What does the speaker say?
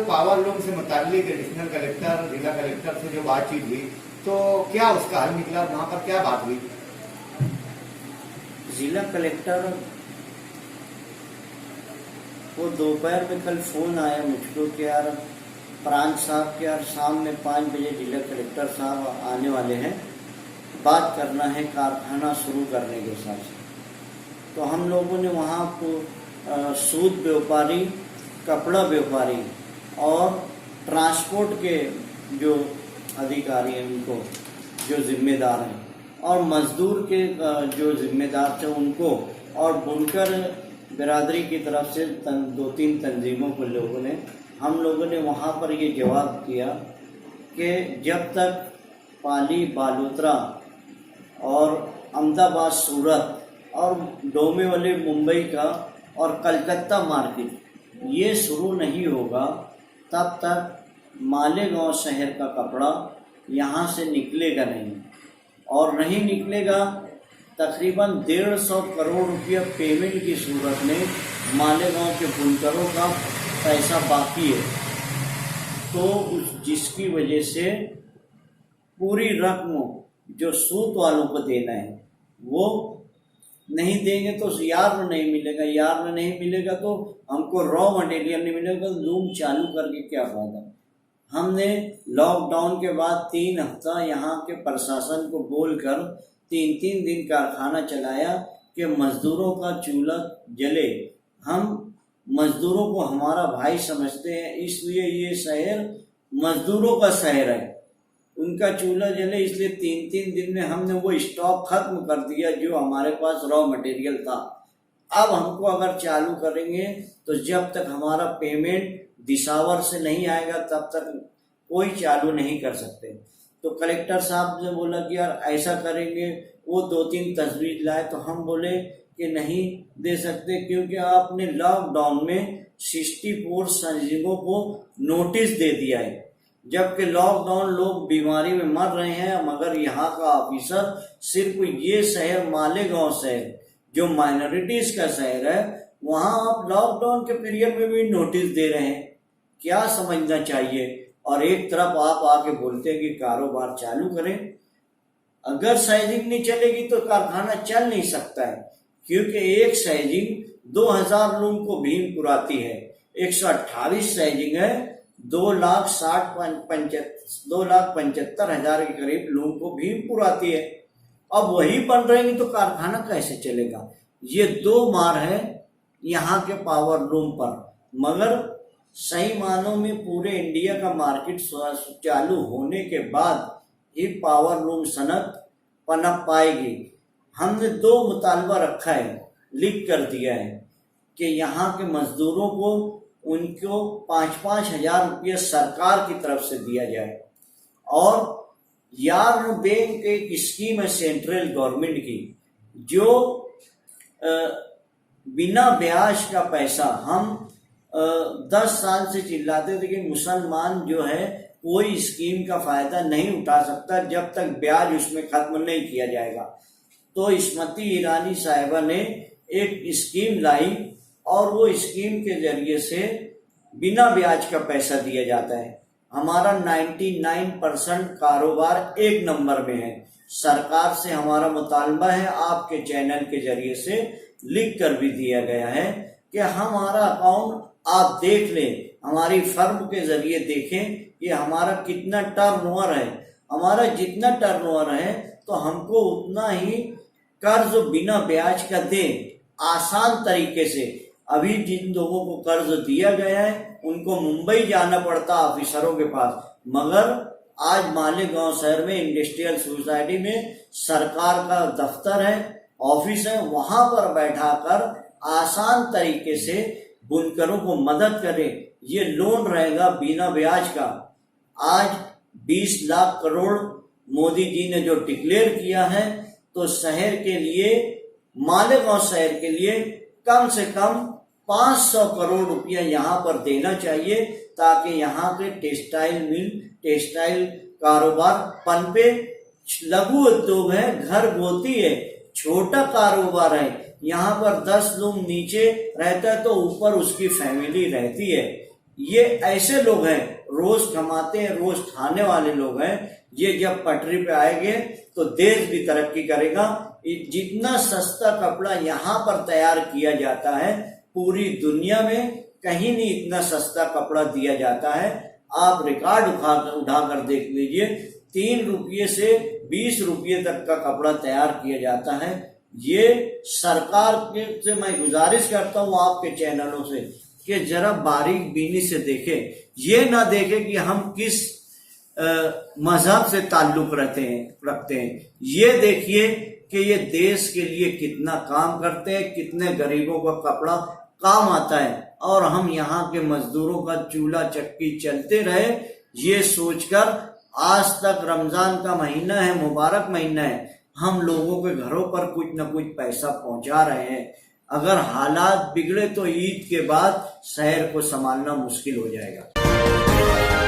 Power loom से मुताल्लिक additional collector, जिला collector से जो बातचीत हुई, तो क्या उसका हल निकला? वहां पर क्या बात हुई? जिला कलेक्टर को दोपहर में कल फोन आया मुझको कि यार प्रांत साहब के यार शाम में 5 बजे जिला कलेक्टर साहब आने वाले हैं, बात करना है कारखाना शुरू करने के हिसाब से। तो हम लोगों ने वहाँ को सूद व्यापारी, कपड़ा व्यापारी और ट्रांसपोर्ट के जो अधिकारी हैं उनको, जो जिम्मेदार हैं, और मजदूर के जो जिम्मेदार थे उनको, और बुनकर बिरादरी की तरफ से 2-3 तंजीमों को हम लोगों ने वहाँ पर ये जवाब दिया कि जब तक पाली, बालोतरा और अहमदाबाद, सूरत और डोमे वाले मुंबई का और कलकत्ता मार्केट ये शुरू नहीं होगा, तब तक मालेगांव शहर का कपड़ा यहाँ से निकलेगा नहीं। और नहीं निकलेगा, तकरीबन 150 करोड़ रुपया पेमेंट की सूरत में मालेगांव के बुनकरों का पैसा बाकी है। तो जिसकी वजह से पूरी रकम जो सूत वालों को देना है वो नहीं देंगे तो यार्न नहीं मिलेगा, यार्न नहीं मिलेगा तो हमको रॉ मटेरियल नहीं मिलेगा, लूम चालू करके क्या फायदा। हमने लॉकडाउन के बाद 3 हफ्ता यहाँ के प्रशासन को बोलकर 3-3 दिन कारखाना चलाया कि मजदूरों का चूल्हा जले। हम मजदूरों को हमारा भाई समझते हैं, इसलिए ये शहर मजदूरों का शहर है, उनका चूल्हा जले, इसलिए 3-3 दिन में हमने वो स्टॉक खत्म कर दिया जो हमारे पास रॉ मटेरियल था। अब हमको अगर चालू करेंगे तो जब तक हमारा पेमेंट दिसावर से नहीं आएगा तब तक कोई चालू नहीं कर सकते। तो कलेक्टर साहब ने बोला कि यार ऐसा करेंगे, वो 2-3 तजवीज लाए तो हम बोले कि नहीं दे सकते, क्योंकि आपने लॉकडाउन में 64 संजीवों को नोटिस दे दिया है, जबकि लॉकडाउन लोग बीमारी में मर रहे हैं, मगर यहाँ का ऑफिसर सिर्फ ये शहर मालेगांव शहर जो माइनॉरिटीज का शहर है वहाँ आप लॉकडाउन के पीरियड में भी नोटिस दे रहे हैं। क्या समझना चाहिए। और एक तरफ आप आके बोलते हैं कि कारोबार चालू करें। अगर साइजिंग नहीं चलेगी तो कारखाना चल नहीं सकता है, क्योंकि एक साइजिंग 2000 लूम को भीम पुराती है, 128 साइजिंग है, 2,75,000 के करीब लूम को भीम पुराती है। अब वही बन रहेंगे तो कारखाना कैसे चलेगा। ये 2 मार है यहाँ के पावर लूम पर, मगर सही मानों में पूरे इंडिया का मार्केट चालू होने के बाद ही पावर लूम सनत पनप पाएगी। हमने 2 मुतालबा रखा है, लिख कर दिया है कि यहाँ के मजदूरों को उनको 5-5 हजार रुपये सरकार की तरफ से दिया जाए, और यार्न बैंक एक स्कीम है सेंट्रल गवर्नमेंट की, जो बिना ब्याज का पैसा, हम 10 साल से चिल्लाते थे कि मुसलमान जो है कोई स्कीम का फायदा नहीं उठा सकता जब तक ब्याज उसमें खत्म नहीं किया जाएगा। तो स्मृति ईरानी साहिबा ने एक स्कीम लाई, और वो स्कीम के जरिए से बिना ब्याज का पैसा दिया जाता है। हमारा 99% कारोबार 1 नंबर में है। सरकार से हमारा मुतालबा है, आपके चैनल के जरिए से लिख कर भी दिया गया है कि हमारा अकाउंट आप देख लें, हमारी फर्म के जरिए देखें कि हमारा कितना टर्नओवर है। हमारा जितना टर्नओवर है तो हमको उतना ही कर्ज बिना ब्याज का दें, आसान तरीके से। अभी जिन लोगों को कर्ज दिया गया है उनको मुंबई जाना पड़ता ऑफिसरों के पास, मगर आज मालेगांव शहर में इंडस्ट्रियल सोसाइटी में सरकार का दफ्तर है, ऑफिस है, वहां पर बैठाकर आसान तरीके से बुनकरों को मदद करें। ये लोन रहेगा बिना ब्याज का। आज 20 लाख करोड़ मोदी जी ने जो डिक्लेयर किया है, तो शहर के लिए, मालेगांव शहर के लिए कम से कम 500 करोड़ रुपया यहाँ पर देना चाहिए, ताकि यहाँ के टेक्सटाइल मिल, टेक्सटाइल कारोबार पनपे। लघु उद्योग है, घर गोती है, छोटा कारोबार है। यहाँ पर 10 लोग नीचे रहता है तो ऊपर उसकी फैमिली रहती है। ये ऐसे लोग हैं, रोज कमाते हैं, रोज खाने वाले लोग हैं। ये जब पटरी पे आएंगे तो देश भी तरक्की करेगा। जितना सस्ता कपड़ा यहाँ पर तैयार किया जाता है, पूरी दुनिया में कहीं नहीं इतना सस्ता कपड़ा दिया जाता है। आप रिकॉर्ड उठा कर देख लीजिए, 3 रुपये से 20 रुपये तक का कपड़ा तैयार किया जाता है। ये सरकार के से मैं गुजारिश करता हूँ आपके चैनलों से कि जरा बारीक बीनी से देखें, ये ना देखें कि हम किस मजहब से ताल्लुक रखते हैं। ये देखिए कि ये देश के लिए कितना काम करते हैं, कितने गरीबों का कपड़ा काम आता है, और हम यहाँ के मजदूरों का चूल्हा चक्की चलते रहे, ये सोचकर आज तक रमजान का महीना है, मुबारक महीना है, हम लोगों के घरों पर कुछ न कुछ पैसा पहुंचा रहे हैं। अगर हालात बिगड़े तो ईद के बाद शहर को संभालना मुश्किल हो जाएगा।